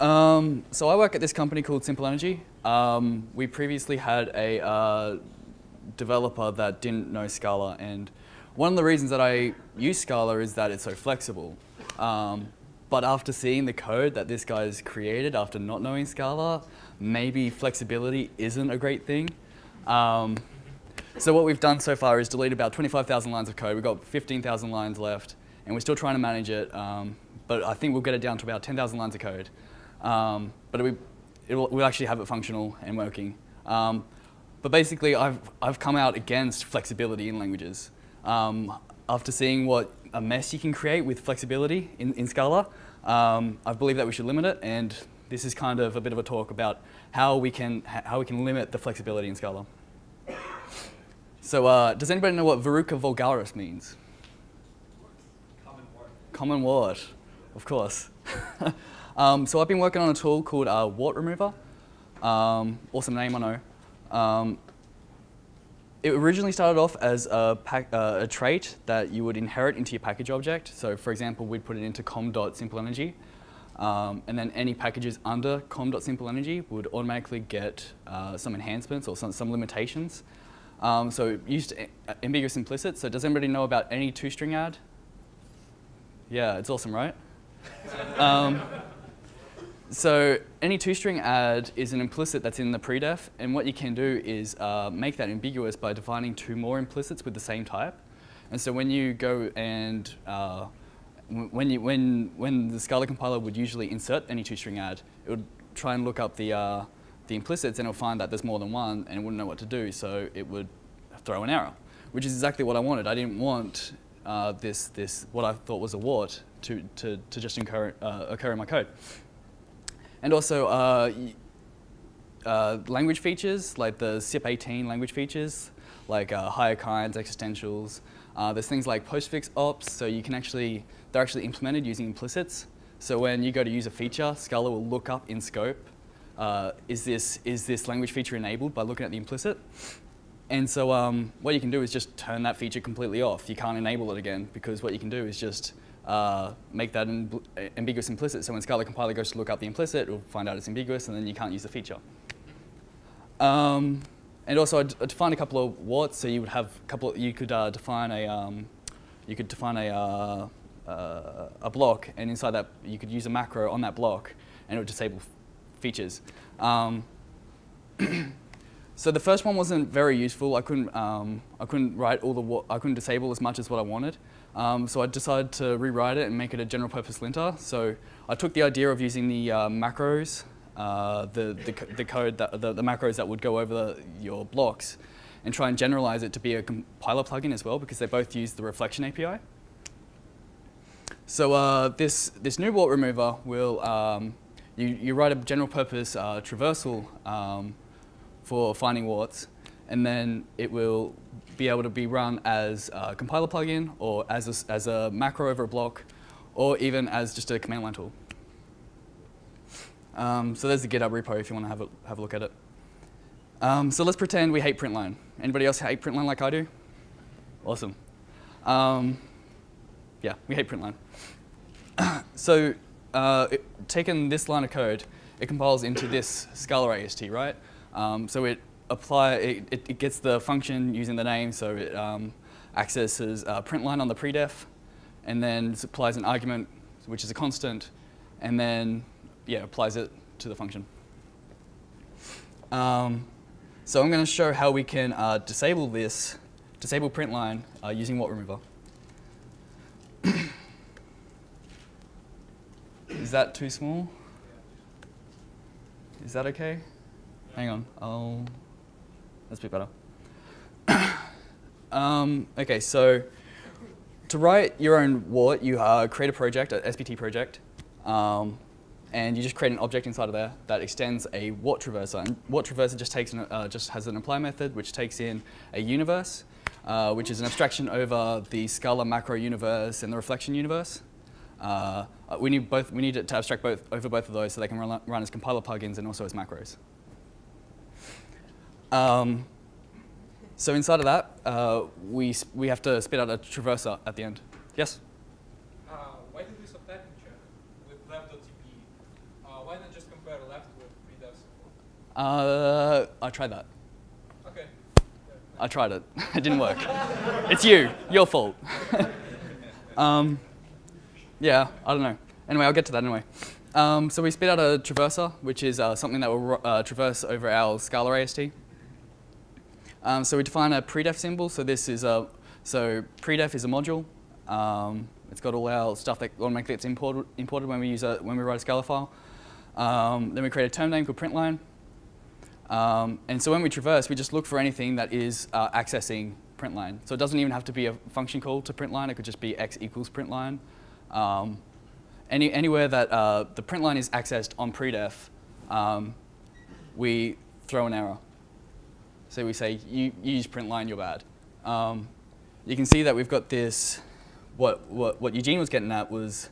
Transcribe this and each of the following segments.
So I work at this company called Simple Energy. We previously had a developer that didn't know Scala, and one of the reasons that I use Scala is that it's so flexible. But after seeing the code that this guy's created after not knowing Scala, maybe flexibility isn't a great thing. So what we've done so far is delete about 25,000 lines of code. We've got 15,000 lines left, and we're still trying to manage it. But I think we'll get it down to about 10,000 lines of code. But we'll actually have it functional and working. But basically, I've come out against flexibility in languages. After seeing what a mess you can create with flexibility in Scala, I believe that we should limit it. And this is kind of a bit of a talk about how we can limit the flexibility in Scala. So does anybody know what verruca vulgaris means? Common word. Common word, of course. So I've been working on a tool called wart remover. Awesome name, I know. It originally started off as a trait that you would inherit into your package object. So for example, we'd put it into com.simpleenergy. And then any packages under com.simpleenergy would automatically get some enhancements or some limitations. So it used ambiguous implicit. So does anybody know about any toString add? Yeah, it's awesome, right? So any toString add is an implicit that's in the predef, and what you can do is make that ambiguous by defining two more implicits with the same type. And so when you go and when the Scala compiler would usually insert any toString add, it would try and look up the implicits, and it'll find that there's more than one, and it wouldn't know what to do, so it would throw an error, which is exactly what I wanted. I didn't want this what I thought was a wart to just occur in my code. And also language features, like the SIP18 language features, like higher kinds, existentials. There's things like postfix ops, so you can they're actually implemented using implicits. So when you go to use a feature, Scala will look up in scope, is this language feature enabled by looking at the implicit? And so what you can do is just turn that feature completely off. You can't enable it again, because what you can do is just make that ambiguous implicit. So when Scala compiler goes to look up the implicit, it will find out it's ambiguous, and then you can't use the feature. And also, I defined a couple of warts. So you would have you could define a block, and inside that you could use a macro on that block, and it would disable features. So the first one wasn't very useful. I couldn't write I couldn't disable as much as what I wanted. So I decided to rewrite it and make it a general purpose linter. So I took the idea of using the macros, the code the macros that would go over your blocks, and try and generalize it to be a compiler plugin as well, because they both use the reflection API. So this new wart remover will you write a general purpose traversal for finding warts, and then it will be able to be run as a compiler plugin, or as a macro over a block, or even as just a command line tool. So there's the GitHub repo if you want to have a look at it. So let's pretend we hate println. Anybody else hate println like I do? Awesome. Yeah, we hate println. So taking this line of code, it compiles into this Scala AST, right? So it gets the function using the name, so it accesses println on the predef, and then applies an argument, which is a constant, and then applies it to the function. So I'm going to show how we can disable println using wart remover. Is that too small? Is that okay? Hang on, that's a bit better. Okay, so to write your own wart, you create a project, an SPT project, and you just create an object inside of there that extends a wart traverser. And wart traverser just has an apply method which takes in a universe, which is an abstraction over the Scala macro universe and the reflection universe. We need it to abstract over both of those so they can run as compiler plugins and also as macros. So inside of that, we have to spit out a traverser at the end. Yes? Why did we subtype in check with lab.tp? Why not just I tried that. Okay. I tried it. It didn't work. It's you. Your fault. Yeah, I don't know. Anyway, I'll get to that anyway. So we spit out a traverser, which is something that will traverse over our Scala AST. So we define a predef symbol. So this is so predef is a module. It's got all our stuff that automatically gets imported when we write a Scala file. Then we create a term name called println. And so when we traverse, we just look for anything that is accessing println. So it doesn't even have to be a function call to println. It could just be x equals println. Anywhere that the println is accessed on predef, we throw an error. So we say, you use println, you're bad. You can see that we've got this. What Eugene was getting at was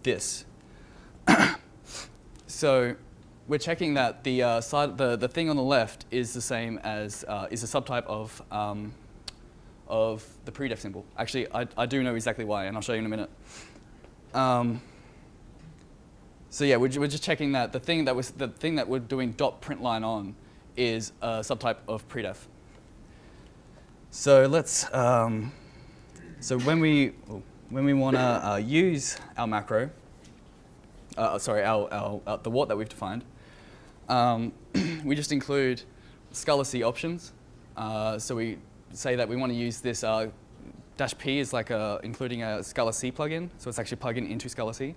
this. So we're checking that the thing on the left is the same as is a subtype of the predef symbol. Actually, I do know exactly why, and I'll show you in a minute. So yeah, we're just checking that the thing that we're doing .println on is a subtype of predef. So let's so when we want to use our macro, sorry, the wart that we've defined, we just include Scala C options. So we say that we want to use this -p is like including a Scala C plugin, so it's actually a plugin into Scala C.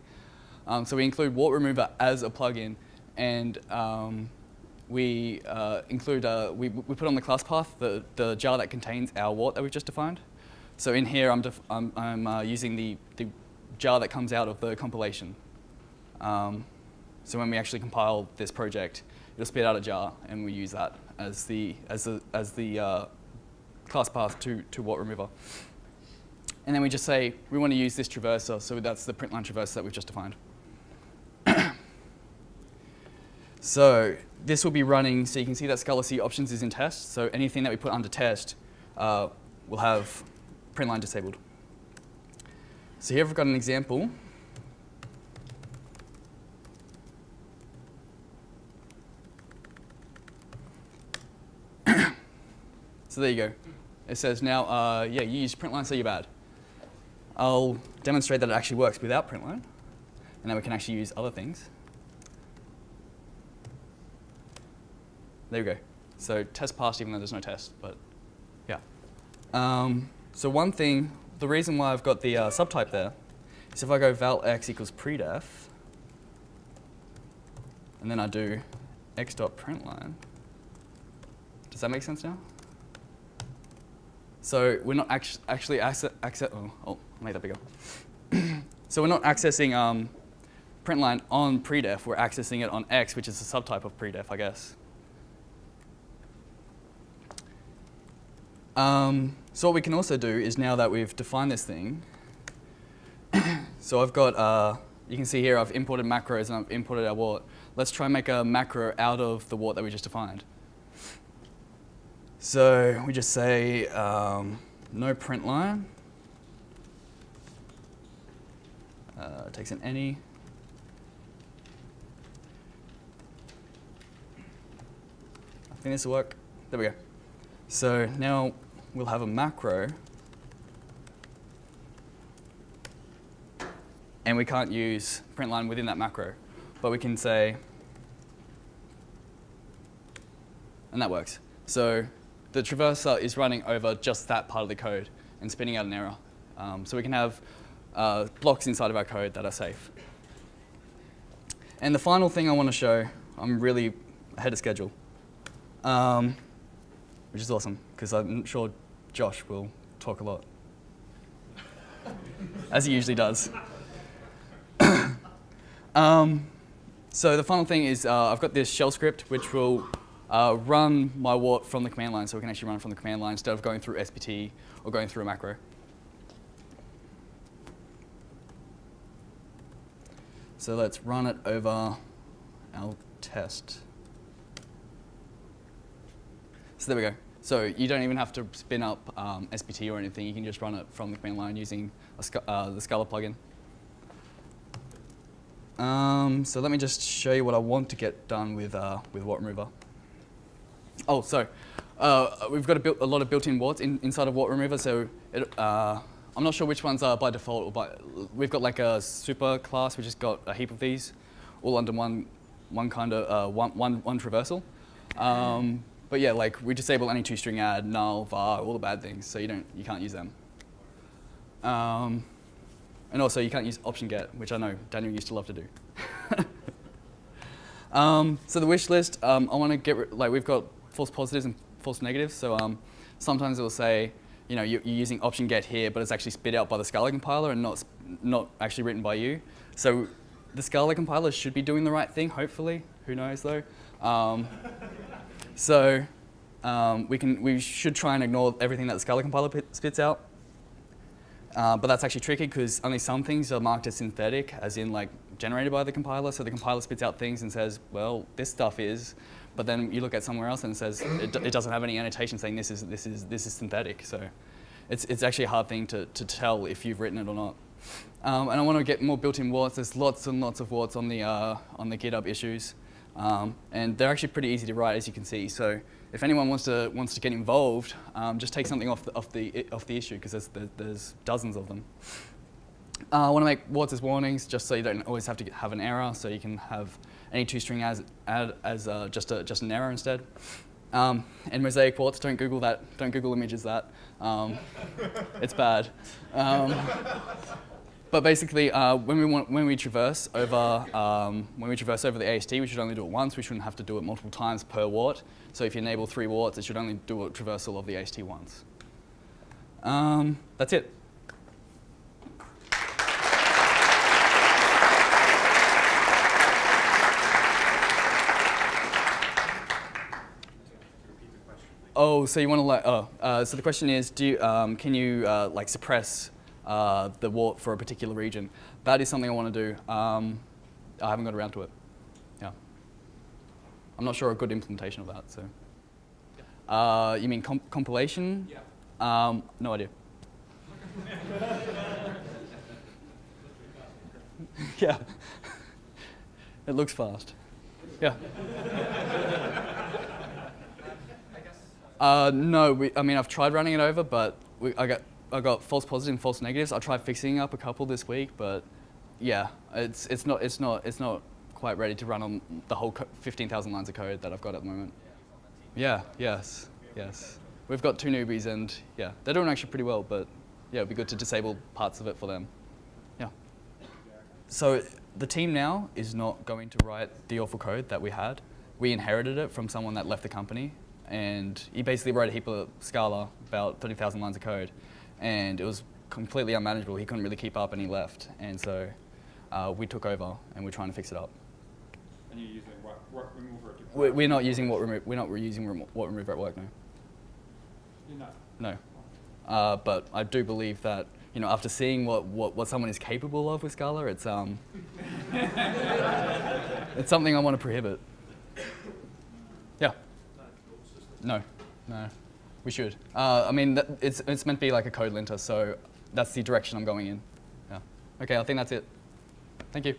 So we include wart remover as a plugin, and we include we put on the class path the jar that contains our wart that we've just defined. So in here, I'm using the jar that comes out of the compilation. So when we actually compile this project, it'll spit out a jar, and we use that as the class path to wart remover. And then we just say we want to use this traverser, so that's the println traverser that we've just defined. So this will be running, so you can see that Scala C options is in test, so anything that we put under test will have println disabled. So here I've got an example. So there you go. It says now, yeah, you use println, so you're bad. I'll demonstrate that it actually works without println, and then we can actually use other things. There we go. So test passed even though there's no test, but yeah. So one thing, the reason why I've got the subtype there is if I go val x equals predef, and then I do x.println, does that make sense now? So we're not actually I'll make that bigger. So we're not accessing println on predef, we're accessing it on x, which is a subtype of predef, I guess. So what we can also do is, now that we've defined this thing, so I've got, you can see here I've imported macros and I've imported our wart. Let's try and make a macro out of the wart that we just defined. So we just say no println, takes an any. I think this will work. There we go. So now we'll have a macro, and we can't use println within that macro, but we can say, and that works. So the traverser is running over just that part of the code and spitting out an error. So we can have blocks inside of our code that are safe. And the final thing I want to show, I'm really ahead of schedule, which is awesome, because I'm sure Josh will talk a lot, as he usually does. So the final thing is I've got this shell script which will run my wart from the command line, so we can actually run it from the command line instead of going through SPT or going through a macro. So let's run it over our test. So there we go. So you don't even have to spin up SPT or anything. You can just run it from the command line using the Scala plugin. So let me just show you what I want to get done with wart remover. Oh, so we've got a lot of built-in warts inside of wart remover. So I'm not sure which ones are by default, but we've got like a super class which has got a heap of these, all under one traversal. But yeah, like we disable any two-string add, null, var, all the bad things, so you can't use them. And also you can't use option get, which I know Daniel used to love to do. So the wish list, I want to get we've got false positives and false negatives. So sometimes it will say, you know, you're using option get here, but it's actually spit out by the Scala compiler and not actually written by you. So the Scala compiler should be doing the right thing, hopefully. Who knows though? We should try and ignore everything that the Scala compiler spits out. But that's actually tricky because only some things are marked as synthetic, as in like generated by the compiler. So the compiler spits out things and says, well, this stuff is, but then you look at somewhere else and it says it doesn't have any annotation saying this is synthetic. So it's actually a hard thing to tell if you've written it or not. And I want to get more built-in warts. There's lots and lots of warts on the GitHub issues, and they're actually pretty easy to write, as you can see. So if anyone wants to get involved, just take something off the issue because there's dozens of them. I want to make warts as warnings, just so you don't always have to have an error. So you can have any two-string add as just an error instead. And mosaic warts, don't Google that. Don't Google images that. It's bad. But basically, when we traverse over the AST, we should only do it once. We shouldn't have to do it multiple times per wart. So if you enable 3 warts, it should only do a traversal of the AST once. That's it. Oh, so you want to so the question is, can you like suppress the wart for a particular region? That is something I want to do. I haven't got around to it. Yeah, I'm not sure a good implementation of that. So, you mean compilation? Yeah. No idea. Yeah, it looks fast. Yeah. No, I mean I've tried running it over, but I got false positives and false negatives. I tried fixing up a couple this week, but yeah, it's not quite ready to run on the whole 15,000 lines of code that I've got at the moment. Yeah, yes. We've got 2 newbies, and yeah, they're doing actually pretty well, but yeah, it'd be good to disable parts of it for them. Yeah. So the team now is not going to write the awful code that we had. We inherited it from someone that left the company. And he basically wrote a heap of Scala, about 30,000 lines of code, and it was completely unmanageable. He couldn't really keep up, and he left. And so we took over, and we're trying to fix it up. And you're using wart remover? We're not using wart remover. We're not using wart remover at work, no. You're not? No. But I do believe that, you know, after seeing what someone is capable of with Scala, it's it's something I want to prohibit. Yeah. No, we should. I mean, it's meant to be like a code linter, so that's the direction I'm going in. Yeah. Okay, I think that's it. Thank you.